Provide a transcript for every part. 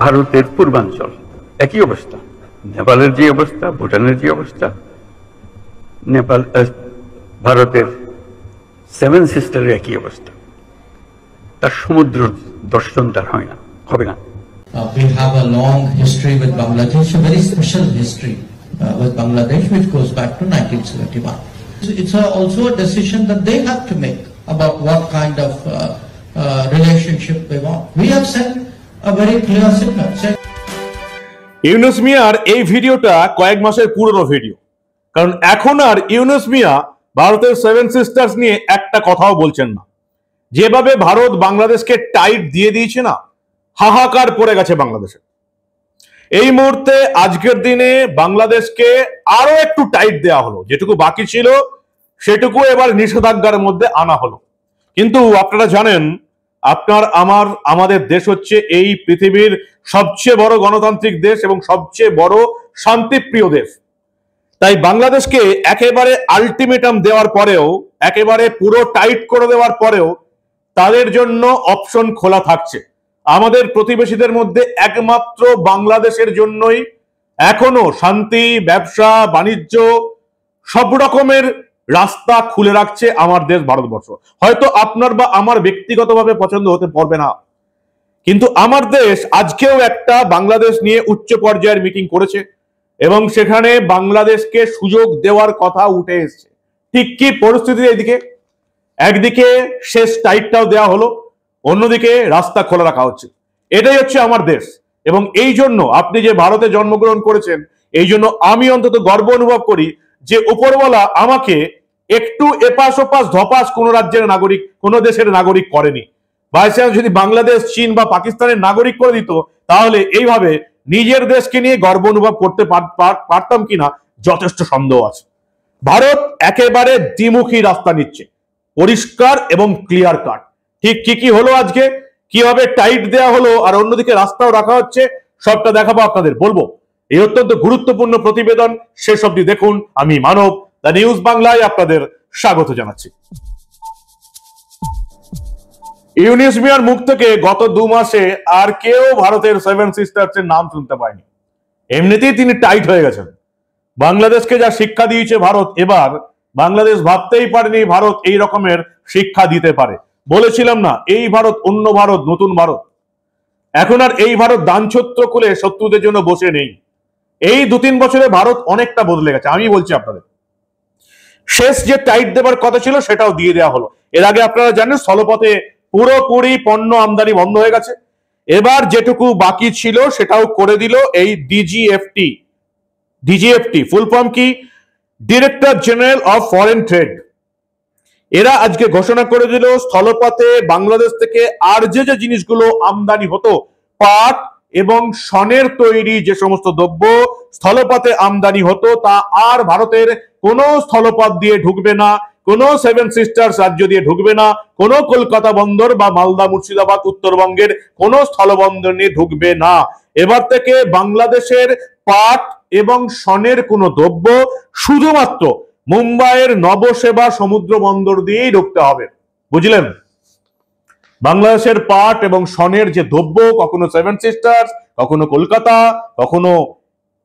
ভারতের পূর্বাঞ্চল একই অবস্থা, নেপালের যে অবস্থা, ভুটানের যে অবস্থা, নেপাল ভারতের সেভেন সিস্টারের একই অবস্থা। তার সমুদ্র দর্শন তার হয় না, হবে না। We have a long history with Bangladesh, a very special history with Bangladesh, which goes back to 1971. It's also a decision that they have to make about what kind of relationship they want. We have sent a very clear signal. Yunus মিয়ার এই ভিডিওটা কয়েক মাসের পুরনো video, কারণ এখন আর ইউনুস মিয়া ভারতের seven sisters নিয়ে একটা কথাও বলছেন না। যেভাবে ভারত বাংলাদেশকে টাইট দিয়ে দিয়েছে না, হাহাকার পড়ে গেছে বাংলাদেশে। এই মুহূর্তে আজকের দিনে বাংলাদেশকে আরো একটু টাইট দেওয়া হলো, যেটুকু বাকি ছিল সেটুকু এবার নিষেধাজ্ঞার মধ্যে আনা হলো। কিন্তু আপনারা জানেন, আমাদের দেশ হচ্ছে এই পৃথিবীর সবচেয়ে বড় গণতান্ত্রিক দেশ এবং সবচেয়ে বড় শান্তিপ্রিয় দেশ। তাই বাংলাদেশকে একেবারে আলটিমেটাম দেওয়ার পরেও, একেবারে পুরো টাইট করে দেওয়ার পরেও তাদের জন্য অপশন খোলা থাকছে। আমাদের প্রতিবেশীদের মধ্যে একমাত্র বাংলাদেশের জন্যই এখনো শান্তি, ব্যবসা, বাণিজ্য সব রকমের রাস্তা খুলে রাখছে আমার দেশ ভারতবর্ষ। হয়তো আপনার বা আমার ব্যক্তিগতভাবে পছন্দ হতে পারবে না, কিন্তু আমার দেশ আজকেও একটা বাংলাদেশ নিয়ে উচ্চ পর্যায়ের মিটিং করেছে এবং সেখানে বাংলাদেশকে সুযোগ দেওয়ার কথা উঠে এসেছে। ঠিক কি পরিস্থিতি এদিকে? একদিকে শেষ টাইটটাও দেওয়া হলো, অন্যদিকে রাস্তা খোলা রাখা হচ্ছে। এটাই হচ্ছে আমার দেশ। এবং এই জন্য আপনি যে ভারতে জন্মগ্রহণ করেছেন, এই জন্য আমি অন্তত গর্ব অনুভব করি যে উপরওয়ালা আমাকে একটু এপাশ ওপাশ ধপাস কোনো রাজ্যের নাগরিক, কোনো দেশের নাগরিক করেনি। বাইচান্স যদি বাংলাদেশ, চীন বা পাকিস্তানের নাগরিক করে দিত, তাহলে এইভাবে নিজের দেশকে নিয়ে গর্ব অনুভব করতে পারতাম কিনা যথেষ্ট সন্দেহ আছে। ভারত একেবারে দ্বিমুখী রাস্তা নিচ্ছে, পরিষ্কার এবং ক্লিয়ার কাট। ঠিক কি কি হলো আজকে, কিভাবে টাইট দেওয়া হলো আর অন্যদিকে রাস্তাও রাখা হচ্ছে, সবটা দেখাবো আপনাদের, বলবো। এই অত্যন্ত গুরুত্বপূর্ণ প্রতিবেদন শেষ অবধি দেখুন। আমি মানব, দ্য নিউজ বাংলায় আপনাদের স্বাগত জানাচ্ছি। ইউনুস মিয়ার মুখ থেকে গত 2 মাসে আর কেউ ভারতের সেভেন সিস্টার্স এর নাম শুনতে পায়নি। এমনিতেই তিনি টাইট হয়ে গেছেন। বাংলাদেশকে যা শিক্ষা দিয়েছে ভারত, এবার বাংলাদেশ ভাবতেই পারেনি ভারত এই রকমের শিক্ষা দিতে পারে। বলেছিলাম না, এই ভারত অন্য ভারত, নতুন ভারত। এখন আর এই ভারত দানছত্র খুলে শত্রুদের জন্য বসে নেই। এই 2-3 বছরে ভারত অনেকটা বদলে গেছে। আমি বলছি আপনাদের, শেষ যে টাইট দেবার কথা ছিল সেটাও দিয়ে দেওয়া হলো। এর আগে আপনারা জানেন স্থলপথে পুরোপুরি পণ্য আমদানি বন্ধ হয়ে গেছে। এবার যেটুকু বাকি ছিল সেটাও করে দিল এই ডিজিএফটি। ডিজিএফটি ফুল ফর্ম কি? Director general of foreign trade. এরা আজকে ঘোষণা করে দিল স্থলপথে বাংলাদেশ থেকে আর যে যে জিনিসগুলো আমদানি হতো, পাট এবং শনের তৈরি যে সমস্ত দ্রব্য স্থলপথে আমদানি হতো, তা আর ভারতের কোনো স্থলপথ দিয়ে ঢুকবে না, কোনো সেভেন সিস্টার্স রাজ্য দিয়ে ঢুকবে না, কোনো কলকাতা বন্দর বা মালদা, মুর্শিদাবাদ, উত্তরবঙ্গের কোনো স্থলবন্দর নিয়ে ঢুকবে না। এবার থেকে বাংলাদেশের পাট এবং শনের কোনো দ্রব্য শুধুমাত্র মুম্বাইয়ের নবসেবা সমুদ্র বন্দর দিয়েই ঢুকতে হবে। বুঝলেন? বাংলাদেশের পাট এবং শনের যে দ্রব্য কখনো সেভেন সিস্টার্স, কখনো কলকাতা, কখনো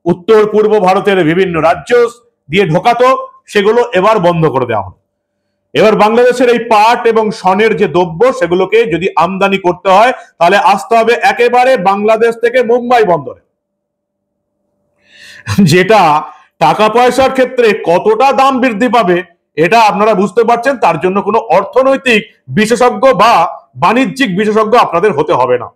উত্তর পূর্ব ভারতের বিভিন্ন রাজ্য দিয়ে ঢোকাতো, সেগুলো এবার বন্ধ করে দেওয়া হলো। এবার বাংলাদেশের এই পাট এবং শনের যে দ্রব্য, সেগুলোকে যদি আমদানি করতে হয় তাহলে আসতে হবে একেবারে বাংলাদেশ থেকে মুম্বাই বন্দরে, যেটা টাকা পয়সার ক্ষেত্রে কতটা দাম বৃদ্ধি পাবে এটা আপনারা বুঝতে পারছেন। তার জন্য কোনো অর্থনৈতিক বিশেষজ্ঞ বা বাণিজ্যিক বিশেষজ্ঞ আপনাদের হতে হবে না।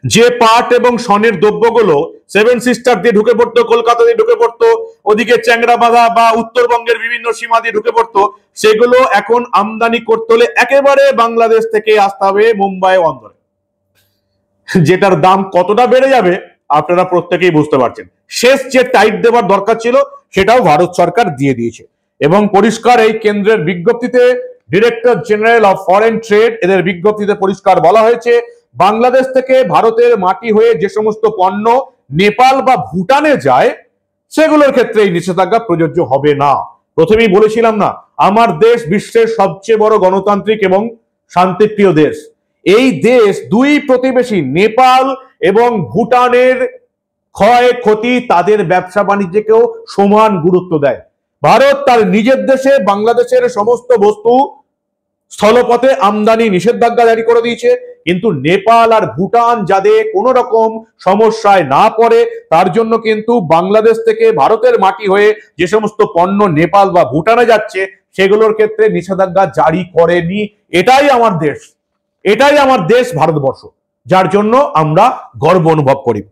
যে পাট এবং শনের দ্রব্যগুলো সেভেন সিস্টার দিয়ে ঢুকে পড়তো, কলকাতা দিয়ে ঢুকে পড়তো, ওদিকে চ্যাংরাবাধা বা উত্তরবঙ্গের বিভিন্ন সীমা দিয়ে ঢুকে পড়তো, সেগুলো এখন আমদানি করতে হলে একেবারে বাংলাদেশ থেকে আসতে হবে মুম্বাই বন্দরে, যেটার দাম কতটা বেড়ে যাবে আপনারা প্রত্যেকেই বুঝতে পারছেন। শেষ যে টাইট দেওয়ার দরকার ছিল সেটাও ভারত সরকার দিয়ে দিয়েছে এবং পরিষ্কার এই কেন্দ্রের বিজ্ঞপ্তিতে, director general of foreign trade, এদের বিজ্ঞপ্তিতে পরিষ্কার বলা হয়েছে বাংলাদেশ থেকে ভারতের মাটি হয়ে যে সমস্ত পণ্য নেপাল বা ভুটানে যায় সেগুলোর ক্ষেত্রে এই নিষেধাজ্ঞা প্রযোজ্য হবে না। প্রথমেই বলেছিলাম না, আমার দেশ বিশ্বের সবচেয়ে বড় গণতান্ত্রিক এবং শান্তিপ্রিয় দেশ। এই দেশ 2 প্রতিবেশী নেপাল এবং ভুটানের ক্ষয়ক্ষতি তাদের ব্যবসা বাণিজ্যকেও সমান গুরুত্ব দেয়। ভারত তার নিজের দেশে বাংলাদেশের সমস্ত বস্তু স্থলপথে আমদানি নিষেধাজ্ঞা জারি করে দিয়েছে, কিন্তু নেপাল আর ভুটান যাতে কোনো রকম সমস্যায় না পড়ে তার জন্য কিন্তু বাংলাদেশ থেকে ভারতের মাটি হয়ে যে সমস্ত পণ্য নেপাল বা ভুটানে যাচ্ছে সেগুলোর ক্ষেত্রে নিষেধাজ্ঞা জারি করেনি। এটাই আমার দেশ ভারতবর্ষ, যার জন্য আমরা গর্ব অনুভব করি।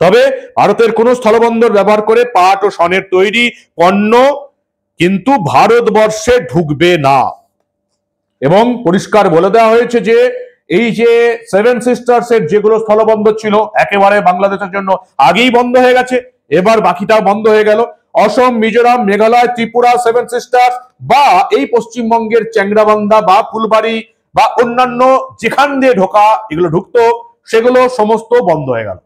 তবে ভারতের কোন স্থলবন্দর ব্যবহার করে পাট ও শনের তৈরি পণ্য কিন্তু ভারতবর্ষে ঢুকবে না। এবং পরিষ্কার বলে দেওয়া হয়েছে যে এই যে সেভেন সিস্টার্স এর যেগুলো স্থলবন্দর ছিল একেবারে বাংলাদেশের জন্য আগেই বন্ধ হয়ে গেছে, এবার বাকিটাও বন্ধ হয়ে গেল। অসম, মিজোরাম, মেঘালয়, ত্রিপুরা সেভেন সিস্টার্স বা এই পশ্চিমবঙ্গের চ্যাংরাবান্ধা বা ফুলবাড়ি বা অন্যান্য যেখান দিয়ে এগুলো ঢুকতো সেগুলো সমস্ত বন্ধ হয়ে গেল।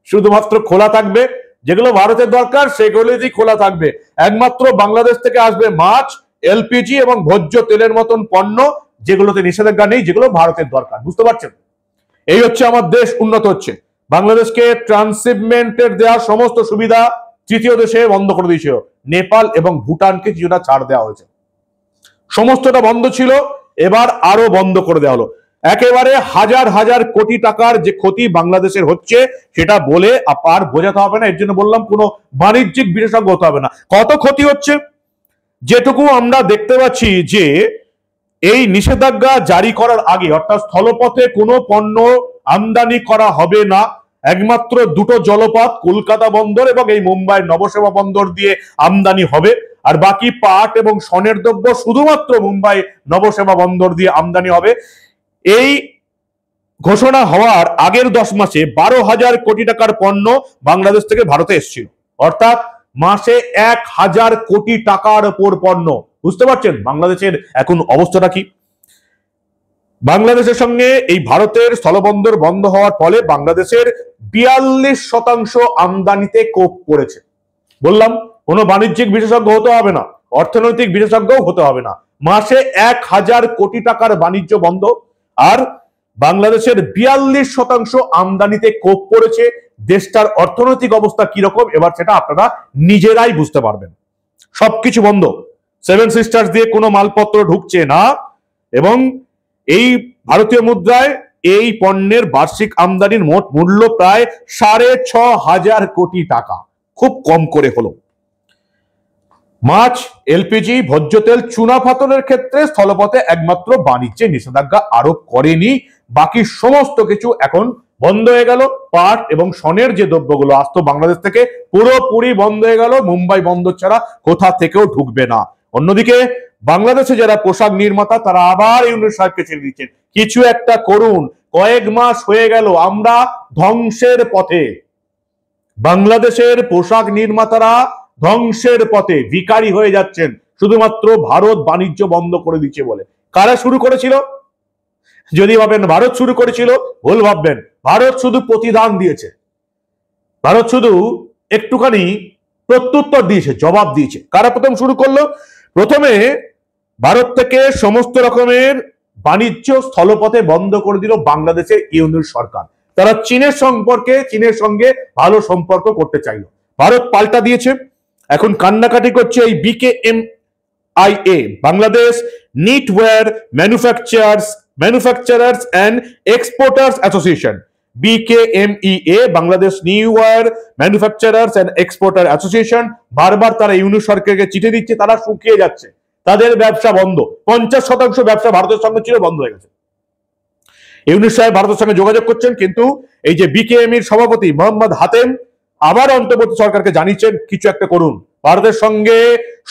শুধুমাত্র খোলা থাকবে যেগুলো ভারতের দরকার সেগুলোই খোলা থাকবে। একমাত্র বাংলাদেশ থেকে আসবে মাছ, এলপিজি এবং ভোজ্য তেলের মতন পণ্য, যেগুলোতে নিষেধাজ্ঞা নেই, যেগুলো ভারতের দরকার। বুঝতে পারছেন? এই হচ্ছে আমার দেশ উন্নত হচ্ছে। বাংলাদেশকে ট্রান্সশিপমেন্টের দেওয়া সমস্ত সুবিধা তৃতীয় দেশে বন্ধ করে দিয়েছিল। নেপাল এবং ভুটানকে কিছুটা ছাড় দেওয়া হয়েছে, সমস্তটা বন্ধ ছিল, এবার আরো বন্ধ করে দেওয়া হলো। একেবারে হাজার হাজার কোটি টাকার যে ক্ষতি বাংলাদেশের হচ্ছে সেটা বলে আর বোঝাতে হবে না। এর জন্য বললাম কোনো বাণিজ্যিক বিশেষজ্ঞ হতে হবে না। কত ক্ষতি হচ্ছে যেটুকু আমরা দেখতে পাচ্ছি যে এই নিষেধাজ্ঞা জারি করার আগে অর্থাৎ স্থলপথে কোনো পণ্য আমদানি করা হবে না, একমাত্র দুটো জলপথ কলকাতা বন্দর এবং এই মুম্বাইয়ের নবসেবা বন্দর দিয়ে আমদানি হবে, আর বাকি পাট এবং শনের দ্রব্য শুধুমাত্র মুম্বাই নবসেবা বন্দর দিয়ে আমদানি হবে। এই ঘোষণা হওয়ার আগের 10 মাসে 12,000 কোটি টাকার পণ্য বাংলাদেশ থেকে ভারতে এসেছিল, অর্থাৎ মাসে 1,000 কোটি টাকার উপর পণ্য। বুঝতে পারছেন বাংলাদেশের এখন অবস্থাটা কি? বাংলাদেশের সঙ্গে এই ভারতের স্থলবন্দর বন্ধ হওয়ার ফলে বাংলাদেশের 42% আমদানিতে কোপ পড়েছে। বললাম কোনো বাণিজ্যিক বিশেষজ্ঞ হতে হবে না, অর্থনৈতিক বিশেষজ্ঞও হতে হবে না। মাসে 1,000 কোটি টাকার বাণিজ্য বন্ধ, আর বাংলাদেশের 42% আমদানিতে কোপ পড়েছে। দেশটার অর্থনৈতিক অবস্থা কিরকম এবার সেটা আপনারা নিজেরাই বুঝতে পারবেন। সবকিছু বন্ধ, সেভেন সিস্টার্স দিয়ে কোনো মালপত্র ঢুকছে না, এবং এই ভারতীয় মুদ্রায় এই পণ্যের বার্ষিক আমদানির মোট মূল্য প্রায় 6,500 কোটি টাকা, খুব কম করে হলো। মাছ, এলপিজি, ভোজ্য তেল, চুনা পাথরের ক্ষেত্রে স্থলপথে একমাত্র বাণিজ্যে নিষেধাজ্ঞা আরোপ করেনি, বাকি সমস্ত কিছু এখন বন্ধ হয়ে গেল। পাট এবং শনের যে দ্রব্যগুলো আসতো বাংলাদেশ থেকে পুরোপুরি বন্ধ হয়ে গেল, মুম্বাই বন্দর ছাড়া কোথা থেকেও ঢুকবে না। অন্যদিকে বাংলাদেশে যারা পোশাক নির্মাতা তারা আবার ইউনূস সাহেবকে ছেড়ে দিচ্ছেন, কিছু একটা করুন। কয়েক মাস হয়ে গেল আমরা ধ্বংসের পথে, বাংলাদেশের পোশাক নির্মাতারা ধ্বংসের পথে, ভিখারি হয়ে যাচ্ছেন শুধুমাত্র ভারত বাণিজ্য বন্ধ করে দিচ্ছে বলে। কারা শুরু করেছিল? যদি ভাবেন ভারত শুরু করেছিল, ভুল ভাববেন। ভারত শুধু প্রতিদান দিয়েছে, ভারত শুধু একটুখানি প্রত্যুত্তর দিয়েছে, জবাব দিয়েছে। কারা প্রথম শুরু করলো? প্রথমে ভারত থেকে সমস্ত রকমের বাণিজ্য স্থলপথে বন্ধ করে দিল বাংলাদেশের ইউনূস সরকার। তারা চীনের সঙ্গে ভালো সম্পর্ক করতে চাইল, ভারত পাল্টা দিয়েছে। এখন কান্নাকাটি করছে এই BKMIA, Bangladesh knitwear manufacturers and exporters association. BKMEA, Bangladesh knitwear manufacturers and exporter association. বারবার তারা ইউনূস সরকারকে চিঠি দিচ্ছে, তারা শুকিয়ে যাচ্ছে, তাদের ব্যবসা বন্ধ। 50% ব্যবসা ভারতের সঙ্গে ছিল, বন্ধ হয়ে গেছে। ইউনূস সাহেব ভারতের সঙ্গে যোগাযোগ করছেন, কিন্তু এই যে BKMEর সভাপতি মোহাম্মদ হাতেম আবার অন্তর্বর্তী সরকারকে জানিয়েছেন কিছু একটা করুন, ভারতের সঙ্গে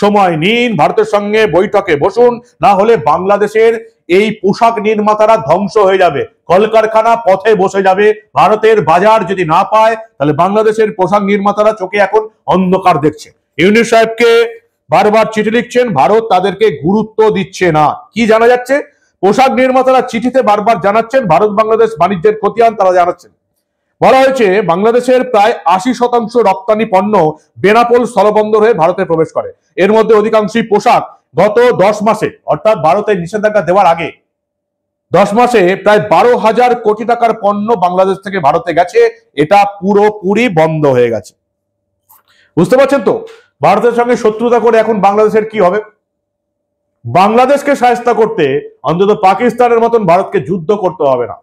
সময় নিন, ভারতের সঙ্গে বৈঠকে বসুন, না হলে বাংলাদেশের এই পোশাক নির্মাতারা ধ্বংস হয়ে যাবে, কলকারখানা পথে বসে যাবে। ভারতের বাজার যদি না পায় তাহলে বাংলাদেশের পোশাক নির্মাতারা চোখে এখন অন্ধকার দেখছে। ইউনূস সাহেবকে বারবার চিঠি লিখছেন, ভারত তাদেরকে গুরুত্ব দিচ্ছে না। কি জানা যাচ্ছে? পোশাক নির্মাতারা চিঠিতে বারবার জানাচ্ছেন ভারত বাংলাদেশ বাণিজ্যের খতিয়ান তারা জানাচ্ছেন। বলা হয়েছে বাংলাদেশের প্রায় 80% রপ্তানি পণ্য বেনাপোল স্থলবন্দর হয়ে ভারতে প্রবেশ করে। এর মধ্যে অধিকাংশই পোশাক। গত 10 মাসে অর্থাৎ ভারতের নিষেধাজ্ঞা দেওয়ার আগে 10 মাসে প্রায় 12,000 কোটি টাকার পণ্য বাংলাদেশ থেকে ভারতে গেছে, এটা পুরোপুরি বন্ধ হয়ে গেছে। বুঝতে পারছেন তো ভারতের সঙ্গে শত্রুতা করে এখন বাংলাদেশের কি হবে? বাংলাদেশকে সাহায্য করতে অন্তত পাকিস্তানের মতন ভারতকে যুদ্ধ করতে হবে না।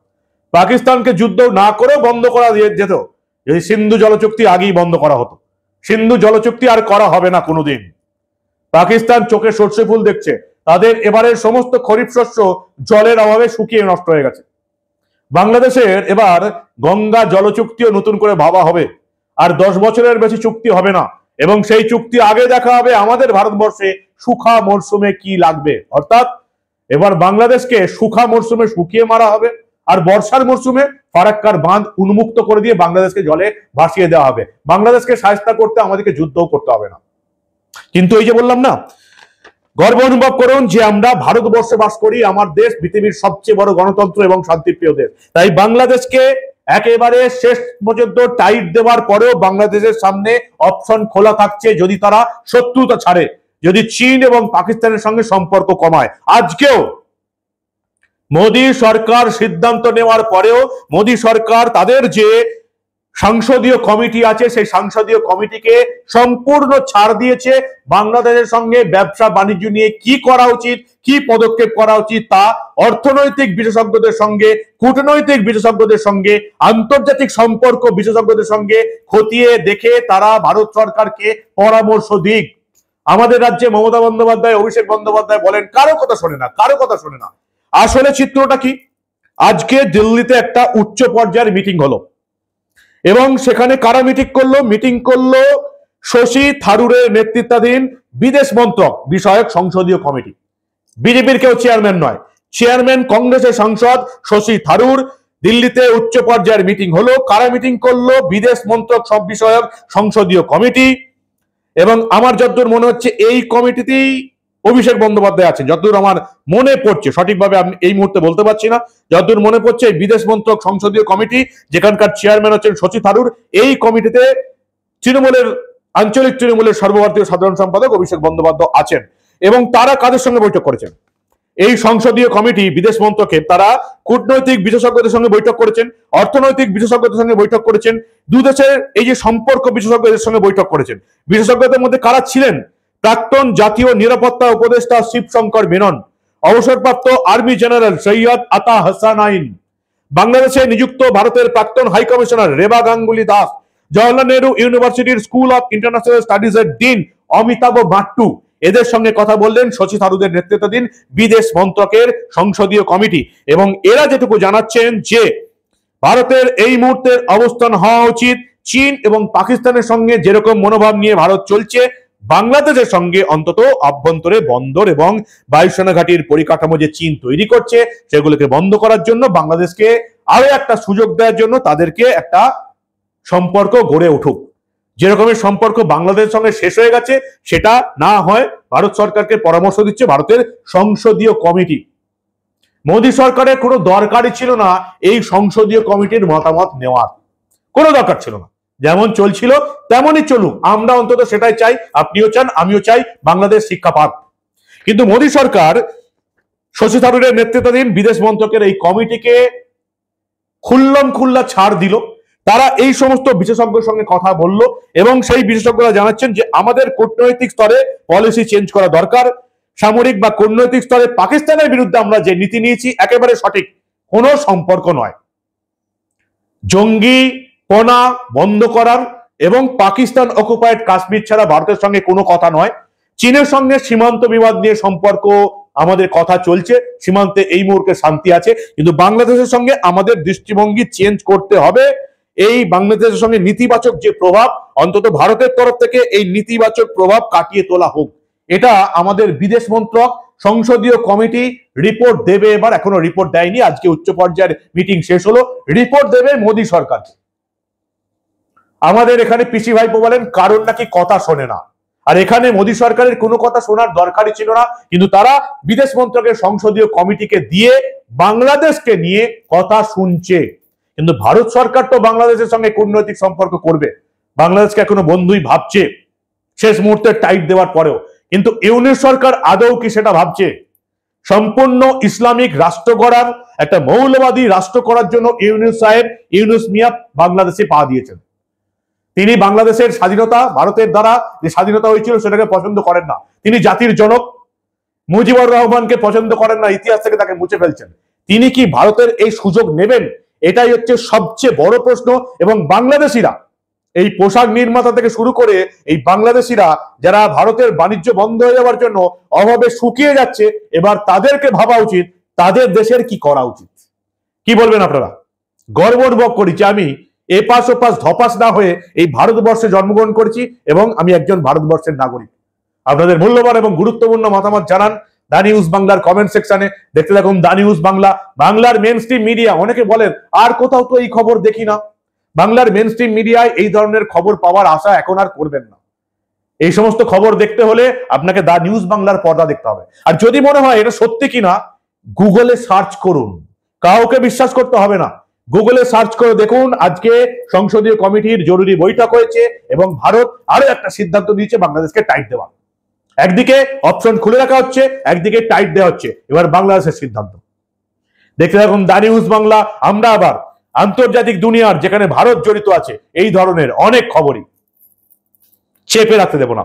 পাকিস্তানকে যুদ্ধ না করে বন্ধ করা যেত যদি সিন্ধু জলচুক্তি আগেই বন্ধ করা হতো। সিন্ধু জলচুক্তি আর করা হবে না কোনোদিন। পাকিস্তান চোখে সর্ষে ফুল দেখছে, তাদের এবারের সমস্ত খরিফ শস্য জলের অভাবে শুকিয়ে নষ্ট হয়ে গেছে। বাংলাদেশের এবার গঙ্গা জলচুক্তিও নতুন করে ভাবা হবে, আর 10 বছরের বেশি চুক্তি হবে না, এবং সেই চুক্তি আগে দেখা হবে আমাদের ভারতবর্ষে শুখা মরশুমে কি লাগবে। অর্থাৎ এবার বাংলাদেশকে শুখা মরশুমে শুকিয়ে মারা হবে, আর বর্ষার মরশুমে ফারাক্কার বাঁধ উন্মুক্ত করে দিয়ে বাংলাদেশকে জলে ভাসিয়ে দেওয়া হবে। বাংলাদেশকে সাহায্য করতে আমাদেরকে যুদ্ধও করতে হবে না। কিন্তু এই যে বললাম না, গর্ব অনুভব করুন যে আমরা ভারতবর্ষে বাস করি, আমার দেশ পৃথিবীর সবচেয়ে বড় গণতন্ত্র এবং শান্তিপ্রিয় দেশ। তাই বাংলাদেশকে একেবারে শেষ পর্যন্ত টাইট দেওয়ার পরেও বাংলাদেশের সামনে অপশন খোলা থাকছে, যদি তারা শত্রুতা ছাড়ে, যদি চীন এবং পাকিস্তানের সঙ্গে সম্পর্ক কমায়। আজকেও মোদী সরকার সিদ্ধান্ত নেওয়ার পরেও মোদী সরকার তাদের যে সংসদীয় কমিটি আছে সেই সংসদীয় কমিটিকে সম্পূর্ণ ছাড় দিয়েছে। বাংলাদেশের সঙ্গে ব্যবসা বাণিজ্য নিয়ে কি করা উচিত, কি পদক্ষেপ করা উচিত তা অর্থনৈতিক বিশেষজ্ঞদের সঙ্গে, কূটনৈতিক বিশেষজ্ঞদের সঙ্গে, আন্তর্জাতিক সম্পর্ক বিশেষজ্ঞদের সঙ্গে খতিয়ে দেখে তারা ভারত সরকারকে পরামর্শ দিক। আমাদের রাজ্যে মমতা বন্দ্যোপাধ্যায়, অভিষেক বন্দ্যোপাধ্যায় বলেন কারো কথা শোনে না, কারো কথা শোনে না। আসলে চিত্রটা কি? আজকে দিল্লিতে একটা উচ্চ পর্যায়ের মিটিং হলো, এবং সেখানে কারা মিটিং করলো শশী থারুরের নেতৃত্বাধীন বিদেশ মন্ত্রক বিষয়ক সংসদীয় কমিটি। বিজেপির কেউ চেয়ারম্যান নয়, চেয়ারম্যান কংগ্রেসের সাংসদ শশী থারুর। দিল্লিতে উচ্চ পর্যায়ের মিটিং হলো, কারা মিটিং করলো? বিদেশ মন্ত্রক সব বিষয়ক সংসদীয় কমিটি। এবং আমার যতদূর মনে হচ্ছে এই কমিটিতেই অভিষেক বন্দ্যোপাধ্যায় আছেন, যতদূর আমার মনে পড়ছে, সঠিকভাবে আমি এই মুহূর্তে বলতে পারছি না, যতদূর মনে পড়ছে বিদেশ মন্ত্রক সংসদীয় কমিটি, যেখানকার চেয়ারম্যান হচ্ছেন শশী থারুর। এই কমিটিতে আঞ্চলিক তৃণমূলের সর্বভারতীয় সাধারণ সম্পাদক অভিষেক বন্দ্যোপাধ্যায় আছেন। এবং তারা কাদের সঙ্গে বৈঠক করেছেন? এই সংসদীয় কমিটি বিদেশ মন্ত্রকে তারা কূটনৈতিক বিশেষজ্ঞদের সঙ্গে বৈঠক করেছেন, অর্থনৈতিক বিশেষজ্ঞদের সঙ্গে বৈঠক করেছেন, দুদেশের এই যে সম্পর্ক বিশেষজ্ঞদের সঙ্গে বৈঠক করেছেন। বিশেষজ্ঞদের মধ্যে কারা ছিলেন? প্রাক্তন জাতীয় নিরাপত্তা উপদেষ্টা শিবশঙ্কর মেনন, অবসরপ্রাপ্ত আর্মি জেনারেল সৈয়দ আতা হাসানাইন, বাংলাদেশে নিযুক্ত ভারতের প্রাক্তন হাই কমিশনার রেবা গাঙ্গুলি দাস, জওহরলাল নেহরু ইউনিভার্সিটির স্কুল অফ ইন্টারন্যাশনাল স্টাডিজের ডিন অমিতাভ মাট্টু। এদের সঙ্গে কথা বললেন শশী থারুরের নেতৃত্বাধীন বিদেশ মন্ত্রকের সংসদীয় কমিটি। এবং এরা যেটুকু জানাচ্ছেন যে ভারতের এই মুহূর্তের অবস্থান হওয়া উচিত চীন এবং পাকিস্তানের সঙ্গে যেরকম মনোভাব নিয়ে ভারত চলছে, বাংলাদেশের সঙ্গে অন্তত অভ্যন্তরে বন্দর এবং বায়ুসেনা ঘাটির পরিকাঠামো যে চীন তৈরি করছে সেগুলোকে বন্ধ করার জন্য, বাংলাদেশকে আরো একটা সুযোগ দেওয়ার জন্য তাদেরকে একটা সম্পর্ক গড়ে উঠুক। যেরকমের সম্পর্ক বাংলাদেশের সঙ্গে শেষ হয়ে গেছে সেটা না হয় ভারত সরকারকে পরামর্শ দিচ্ছে ভারতের সংসদীয় কমিটি। মোদী সরকারের কোনো দরকারই ছিল না এই সংসদীয় কমিটির মতামত নেওয়ার, কোনো দরকার ছিল না। যেমন চলছিল তেমনই চলুক, আমরা অন্তত সেটাই চাই, আপনিও চান, আমিও চাই বাংলাদেশ শিক্ষা পাক। কিন্তু মোদী সরকার শশী থারুরের নেতৃত্বাধীন বিদেশ মন্ত্রকের এই কমিটিকে খুল্লা ছাড় দিল। তারা এই সমস্ত বিশেষজ্ঞের সঙ্গে কথা বলল এবং সেই বিশেষজ্ঞরা জানাচ্ছেন যে আমাদের কূটনৈতিক স্তরে পলিসি চেঞ্জ করা দরকার। সামরিক বা কূটনৈতিক স্তরে পাকিস্তানের বিরুদ্ধে আমরা যে নীতি নিয়েছি একেবারে সঠিক, কোনো সম্পর্ক নয়। জঙ্গি পনা বন্ধ করার এবং পাকিস্তান অকুপায়েড কাশ্মীর ছাড়া ভারতের সঙ্গে কোনো কথা নয়। চীনের সঙ্গে সীমান্ত বিবাদ নিয়ে সম্পর্ক আমাদের কথা চলছে, সীমান্তে এই মুহূর্তে শান্তি আছে, কিন্তু বাংলাদেশের সঙ্গে আমাদের দৃষ্টিভঙ্গি চেঞ্জ করতে হবে। এই বাংলাদেশের সঙ্গে নেতিবাচক যে প্রভাব, অন্তত ভারতের তরফ থেকে এই নেতিবাচক প্রভাব কাটিয়ে তোলা হোক। এটা আমাদের বিদেশ মন্ত্রক সংসদীয় কমিটি রিপোর্ট দেবে। এবার এখনো রিপোর্ট দেয়নি, আজকে উচ্চ পর্যায়ের মিটিং শেষ হলো, রিপোর্ট দেবে মোদী সরকার। আমাদের এখানে পিসি ভাইপো বলেন কারণ নাকি কথা শোনে না, আর এখানে মোদী সরকারের কোনো কথা শোনার দরকারই ছিল না, কিন্তু তারা বিদেশ মন্ত্রকের সংসদীয় কমিটিকে দিয়ে বাংলাদেশকে নিয়ে কথা শুনছে। কিন্তু ভারত সরকার তো বাংলাদেশের সঙ্গে কূটনৈতিক সম্পর্ক করবে, বাংলাদেশকে এখনো বন্ধুই ভাবছে শেষ মুহূর্তে টাইট দেওয়ার পরেও। কিন্তু ইউনিট সরকার আদৌ কি সেটা ভাবছে? সম্পূর্ণ ইসলামিক রাষ্ট্র গড়ার, একটা মৌলবাদী রাষ্ট্র করার জন্য ইউনূস মিয়া বাংলাদেশে পা দিয়েছেন। তিনি বাংলাদেশের স্বাধীনতা, ভারতের দ্বারা যে স্বাধীনতা হয়েছিল সেটাকে পছন্দ করেন না। তিনি জাতির জনক মুজিবুর রহমানকে পছন্দ করেন না, ইতিহাস থেকে তাকে মুছে ফেলছেন। তিনি কি ভারতের এই সুযোগ নেবেন? এটাই হচ্ছে সবচেয়ে বড় প্রশ্ন। এবং বাংলাদেশিরা, এই পোশাক নির্মাতা থেকে শুরু করে এই বাংলাদেশিরা যারা ভারতের বাণিজ্য বন্ধ হয়ে যাওয়ার জন্য অভাবে শুকিয়ে যাচ্ছে, এবার তাদেরকে ভাবা উচিত তাদের দেশের কি করা উচিত। কি বলবেন আপনারা? গর্ব অনুভব করি যে আমি এপাশ ওপাশ ধপাস না হয়ে এই ভারতবর্ষে জন্মগ্রহণ করেছি এবং আমি একজন ভারতবর্ষের নাগরিক। আপনাদের মূল্যবান এবং গুরুত্বপূর্ণ মতামত জানান দা নিউজ বাংলার কমেন্ট সেকশনে। দেখতে থাকুন দা নিউজ বাংলা, বাংলার মেন স্ট্রিম মিডিয়া। অনেকে বলেন আর কোথাও তো এই খবর দেখি না। বাংলার মেন স্ট্রিম মিডিয়ায় এই ধরনের খবর পাওয়ার আশা এখন আর করবেন না। এই সমস্ত খবর দেখতে হলে আপনাকে দা নিউজ বাংলার পর্দা দেখতে হবে। আর যদি মনে হয় এটা সত্যি কিনা, গুগলে সার্চ করুন, কাউকে বিশ্বাস করতে হবে না। গুগলে সার্চ করে দেখুন, আজকে সংসদীয় কমিটির জরুরি বৈঠক হয়েছে এবং ভারত আরো একটা সিদ্ধান্ত নিয়েছে বাংলাদেশকে টাইট দেওয়া। একদিকে অপশন খুলে রাখা হচ্ছে, একদিকে টাইট দেওয়া হচ্ছে। এবার বাংলাদেশের সিদ্ধান্ত দেখতে থাকুন দা নিউজ বাংলা। আমরা আবার আন্তর্জাতিক দুনিয়ার যেখানে ভারত জড়িত আছে এই ধরনের অনেক খবরই চেপে রাখতে দেব না।